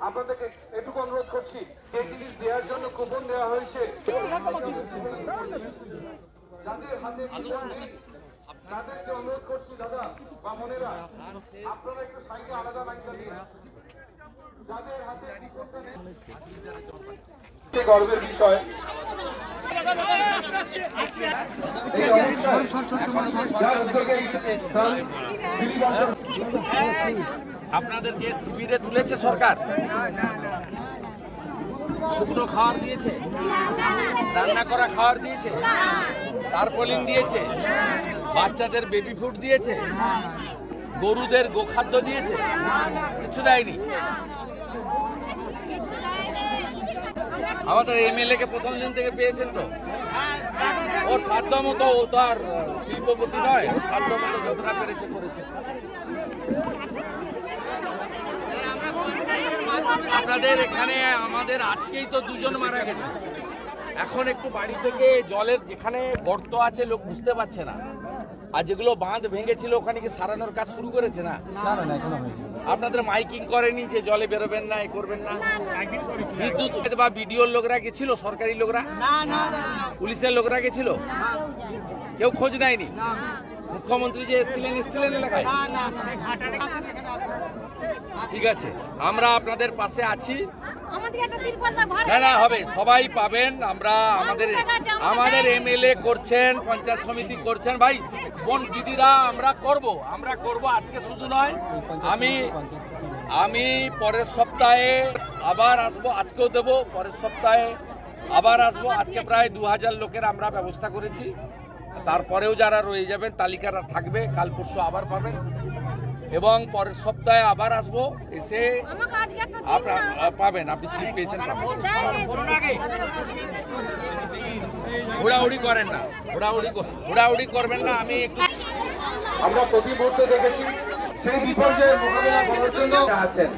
আপনাদেরকে এটুকু অনুরোধ করছি, যে জিনিস দেওয়ার জন্য কুপন দেওয়া হয়েছে, যাদের হাতে কুপন নেই তাদেরকে অনুরোধ করছি দাদা বা বোনেরা, আপনারা একটু সাইডে আলাদা লাইনটা দিন। যাদের হাতে কুপনটা নেই, গর্বের বিষয়। আপনাদেরকে শিবিরে তুলেছে সরকার, শুকনো খাবার দিয়েছে, রান্না করা খাবার দিয়েছে, টারপলিন দিয়েছে, বাচ্চাদের বেবি ফুড দিয়েছে, গরুদের গোখাদ্য দিয়েছে, কিছু দেয়নি। আমাদের এমএলএ কে প্রথম দিন থেকে পেয়েছেন তো, ওর সাধ্য মতো, ও তো আর শিল্পপতি নয়, ওর সাধ্য মতো যতটা পেরেছে করেছে। আপনাদের এখানে আমাদের আজকেই তো 2 জন মারা গেছে। এখন একটু বাড়ি থেকে জলের যেখানে গর্ত আছে লোক বুঝতে পারছে না, আর যেগুলো বাঁধ ভেঙেছিল ওখানে কি সারানোর কাজ শুরু করেছে না? আপনাদের মাইকিং করেনি যে জলে বেরোবেন না, এ করবেন না? বিদ্যুৎ বা বিডিওর লোকরা গেছিল, সরকারি লোকরা, পুলিশের লোকরা গেছিল, কেউ খোঁজ নেয়নি? মুখ্যমন্ত্রী যে এসেছিলেন এলাকায়? ঠিক আছে, আমরা আপনাদের পাশে আছি। না হবে, সবাই পাবেন। আমরা আমাদের এমএলএ করছেন, পঞ্চায়েত সমিতি করছেন, ভাই বোন দিদিরা, আমরা করব আজকে শুধু নয়। আমি পরের সপ্তাহে আবার আসবো, আজকেও দেব, পরের সপ্তাহে আবার আসবো। আজকে প্রায় 2000 লোকের আমরা ব্যবস্থা করেছি, তারপরেও যারা রয়ে যাবেন তালিকাটা থাকবে, কাল পরশু আবার পাবেন, এবং পরের সপ্তাহে আবার আসবো, এসে পাবেন, আপনি স্লিপ পেয়েছেন। ঘোরাঘুরি করেন না, ঘোরাঘুরি করবেন না। আমরা প্রতি মুহূর্তে দেখেছি সেই বিপর্যয়ের মোকাবিলা করার জন্য আছেন,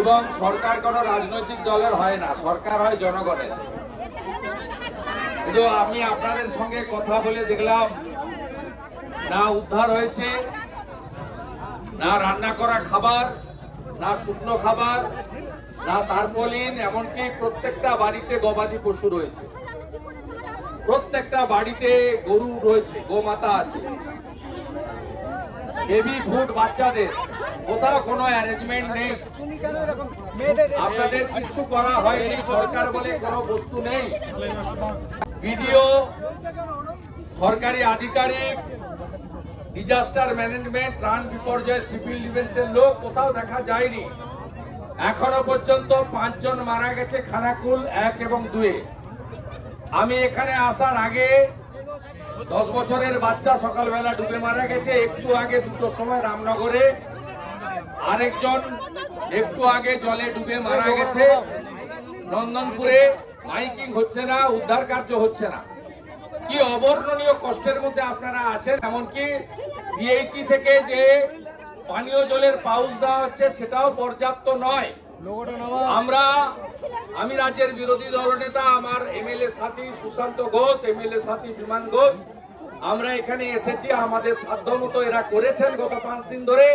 এবং সরকার কোন রাজনৈতিক দলের হয় না, সরকার হয় জনগণের। কিন্তু আমি আপনাদের সঙ্গে কথা বলে দেখলাম, না উদ্ধার হয়েছে, না রান্না করা খাবার, না শুকনো খাবার, না তারপলিন, এমনকি প্রত্যেকটা বাড়িতে গবাদি পশু রয়েছে, প্রত্যেকটা বাড়িতে গরু রয়েছে, গোমাতা আছে, বেবি ফুড বাচ্চাদের, কোথাও কোনো অ্যারেঞ্জমেন্ট নেই। আপনাদের কিছু করা হয়নি, সরকার বলে কোনো বস্তু নেই। বিডিও, সরকারি আধিকারিক, ডিজাস্টার ম্যানেজমেন্ট, ত্রাণ বিপর্যয়, সিভিল ডিফেন্সের লোক কোথাও দেখা যায়নি। এখনো পর্যন্ত 5 জন মারা গেছে খানাকুল 1 এবং 2-এ। আমি এখানে আসার আগে 10 বছরের বাচ্চা সকালবেলা ডুবে মারা গেছে। একটু আগে 2টোর সময় রামনগরে আরেকজন একটু আগে জলে ডুবে মারা গেছে। নন্দনপুরে মাইকিং হচ্ছে না, উদ্ধার কার্য হচ্ছে না। কি অবর্ণনীয় কষ্টের মধ্যে আপনারা আছেন। এমনকি পিএইচই থেকে যে পানীয় জলের পাউচ দেওয়া হচ্ছে সেটাও পর্যাপ্ত নয়। আমি রাজ্যের বিরোধী দলনেতা, আমার এমএলএ সাথী সুশান্ত ঘোষ, এমএলএ সাথী বিমান ঘোষ, আমরা এখানে এসেছি। আমাদের সাধ্য মতো এরা করেছেন গত 5 দিন ধরে,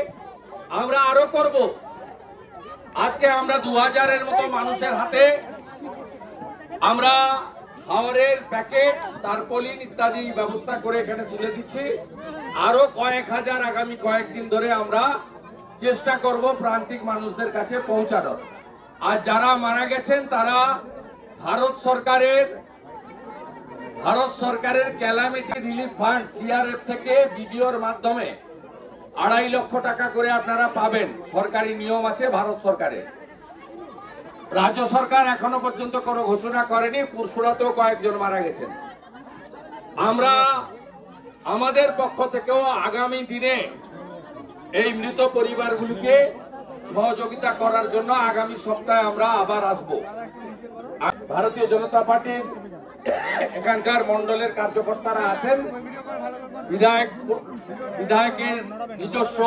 আমরা আরো করব। আজকে আমরা 2000-এর মতো মানুষের হাতে আমরা খাবারের প্যাকেট, তারপলিন ইত্যাদি ব্যবস্থা করে এখানে তুলে দিচ্ছি। আরো কয়েক হাজার আগামী কয়েকদিন ধরে আমরা চেষ্টা করব প্রান্তিক মানুষদের কাছে পৌঁছানোর। আর যারা মারা গেছেন তারা ভারত সরকারের ক্যালামিটি রিলিফ ফান্ড সিআরএফ থেকে বিডিওর মাধ্যমে 2.5 লক্ষ টাকা করে আপনারা পাবেন। সরকারি নিয়ম আছে ভারত সরকারের। রাজ্য সরকার এখনো পর্যন্ত কোনো ঘোষণা করেনি। পুরসুরাতেও কয়েকজন মারা গেছেন। আমরা আমাদের পক্ষ থেকেও আগামী দিনে এই মৃত পরিবারগুলিকে সহযোগিতা করার জন্য আগামী সপ্তাহে আমরা আবার আসব। ভারতীয় জনতা পার্টির এখানকার মন্ডলের কার্যকর্তারা আছেন, বিধায়কের নিজস্ব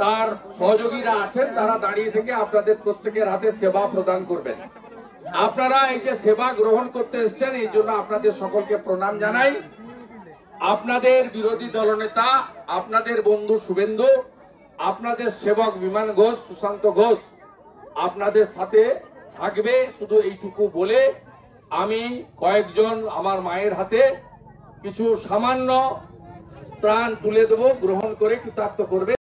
তার সহযোগীরা আছেন, তারা দাঁড়িয়ে থেকে আপনাদের প্রত্যেকের হাতে সেবা প্রদান করবেন। আপনারা এই যে সেবা গ্রহণ করতে এসেছেন, এই জন্য আপনাদের সকলকে প্রণাম জানাই। আপনাদের বিরোধী দলনেতা, আপনাদের বন্ধু শুভেন্দু আপনাদের সেবক বিমান ঘোষ, সুশান্ত ঘোষ আপনাদের সাথে থাকবে। শুধু এইটুকু বলে আমি কয়েকজন আমার মায়ের হাতে কিছু সামান্য ত্রাণ তুলে দেব, গ্রহণ করে কৃতার্থ করবে।